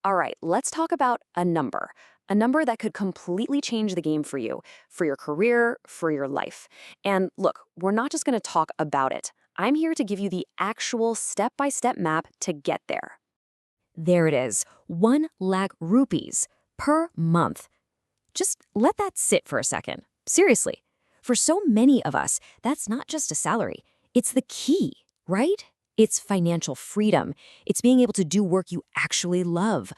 All right, let's talk about a number that could completely change the game for you, for your career, for your life. And look, we're not just going to talk about it. I'm here to give you the actual step-by-step map to get there. There it is, 1 lakh rupees per month. Just let that sit for a second. Seriously. For so many of us, that's not just a salary. It's the key, right? It's financial freedom. It's being able to do work you actually love.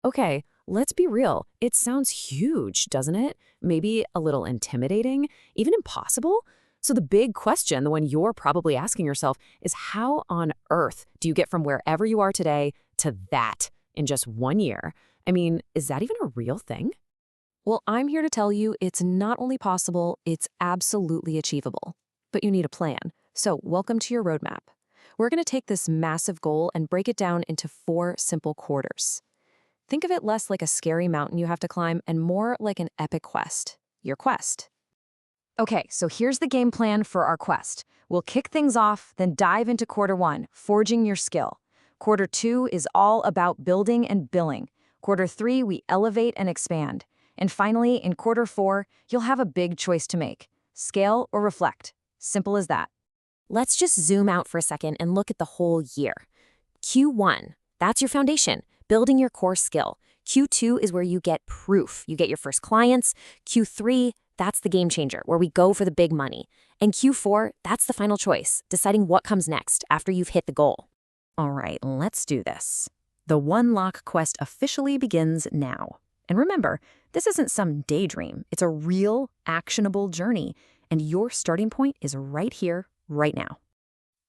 Okay, let's be real. It sounds huge, doesn't it? Maybe a little intimidating, even impossible? So the big question, the one you're probably asking yourself, is how on earth do you get from wherever you are today to that in just 1 year? I mean, is that even a real thing? Well, I'm here to tell you it's not only possible, it's absolutely achievable. But you need a plan. So welcome to your roadmap. We're going to take this massive goal and break it down into 4 simple quarters. Think of it less like a scary mountain you have to climb and more like an epic quest. Your quest. Okay, so here's the game plan for our quest. We'll kick things off, then dive into quarter 1, forging your skill. Quarter 2 is all about building and billing. Quarter 3, we elevate and expand. And finally, in quarter 4, you'll have a big choice to make. Scale or reflect. Simple as that. Let's just zoom out for a second and look at the whole year. Q1, that's your foundation, building your core skill. Q2 is where you get proof. You get your first clients. Q3, that's the game changer, where we go for the big money. And Q4, that's the final choice, deciding what comes next after you've hit the goal. All right, let's do this. The 1 lakh quest officially begins now. And remember, this isn't some daydream. It's a real, actionable journey. And your starting point is right here, right now.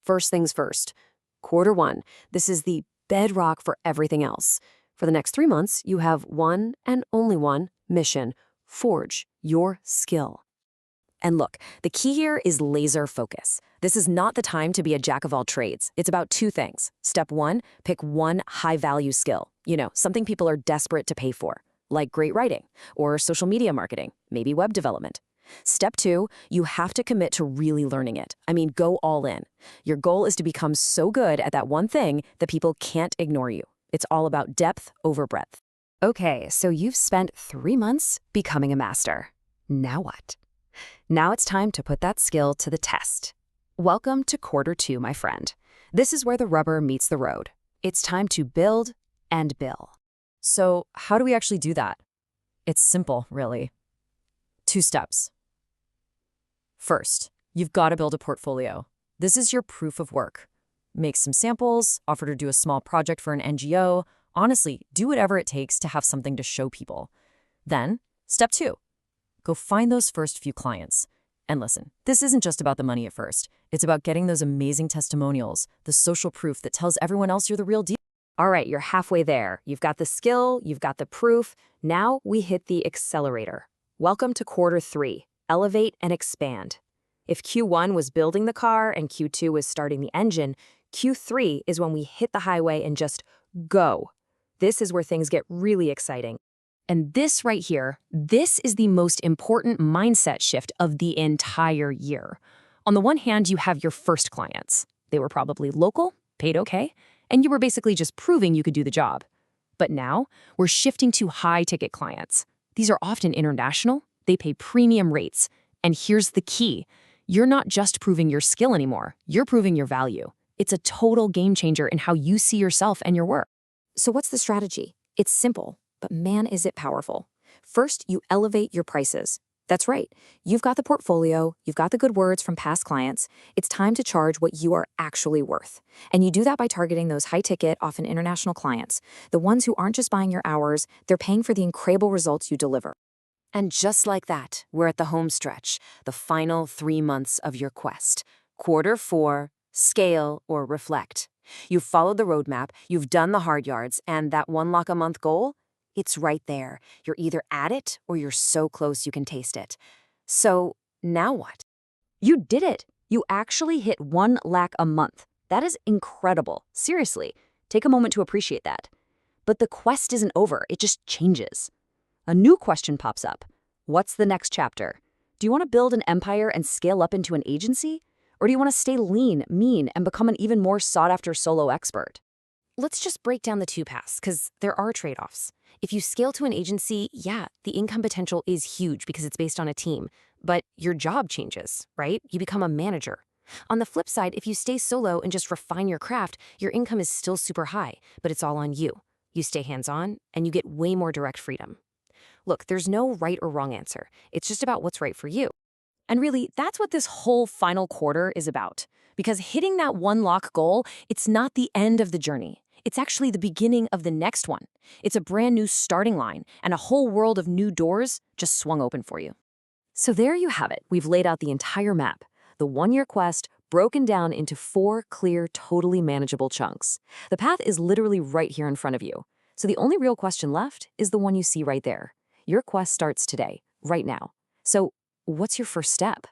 First things first. Quarter 1. This is the bedrock for everything else. For the next 3 months, you have one and only one mission. Forge your skill. And look, the key here is laser focus. This is not the time to be a jack of all trades. It's about 2 things. Step 1, pick one high-value skill. Something people are desperate to pay for, like great writing or social media marketing, maybe web development. Step 2, you have to commit to really learning it. I mean, go all in. Your goal is to become so good at that one thing that people can't ignore you. It's all about depth over breadth. Okay, so you've spent 3 months becoming a master. Now what? Now it's time to put that skill to the test. Welcome to quarter 2, my friend. This is where the rubber meets the road. It's time to build and bill. So how do we actually do that? It's simple, really. 2 steps. First, you've got to build a portfolio. This is your proof of work. Make some samples, offer to do a small project for an NGO. Honestly, do whatever it takes to have something to show people. Then, step 2. Go find those first few clients. And listen, this isn't just about the money at first. It's about getting those amazing testimonials, the social proof that tells everyone else you're the real deal. All right, you're halfway there. You've got the skill, you've got the proof. Now we hit the accelerator. Welcome to quarter 3. Elevate and expand. If Q1 was building the car and Q2 was starting the engine, Q3 is when we hit the highway and just go. This is where things get really exciting. And this right here, this is the most important mindset shift of the entire year. On the one hand, you have your first clients. They were probably local, paid okay, and you were basically just proving you could do the job. But now, we're shifting to high-ticket clients. These are often international. They pay premium rates. And here's the key. You're not just proving your skill anymore. You're proving your value. It's a total game changer in how you see yourself and your work. So what's the strategy? It's simple, but man, is it powerful. First, you elevate your prices. That's right. You've got the portfolio, you've got the good words from past clients. It's time to charge what you are actually worth. And you do that by targeting those high-ticket, often international clients, the ones who aren't just buying your hours, they're paying for the incredible results you deliver. And just like that, we're at the home stretch, the final 3 months of your quest. Quarter 4, scale or reflect. You've followed the roadmap, you've done the hard yards, and that 1 lakh a month goal? It's right there. You're either at it or you're so close you can taste it. So now what? You did it. You actually hit 1 lakh a month. That is incredible. Seriously, take a moment to appreciate that. But the quest isn't over. It just changes. A new question pops up. What's the next chapter? Do you want to build an empire and scale up into an agency? Or do you want to stay lean, mean, and become an even more sought-after solo expert? Let's just break down the two paths, because there are trade-offs. If you scale to an agency, yeah, the income potential is huge because it's based on a team. But your job changes, right? You become a manager. On the flip side, if you stay solo and just refine your craft, your income is still super high, but it's all on you. You stay hands-on, and you get way more direct freedom. Look, there's no right or wrong answer. It's just about what's right for you. And really, that's what this whole final quarter is about. Because hitting that one lock goal, it's not the end of the journey. It's actually the beginning of the next one. It's a brand new starting line, and a whole world of new doors just swung open for you. So there you have it. We've laid out the entire map, the one-year quest broken down into 4 clear, totally manageable chunks. The path is literally right here in front of you. So the only real question left is the one you see right there. Your quest starts today, right now. So what's your first step?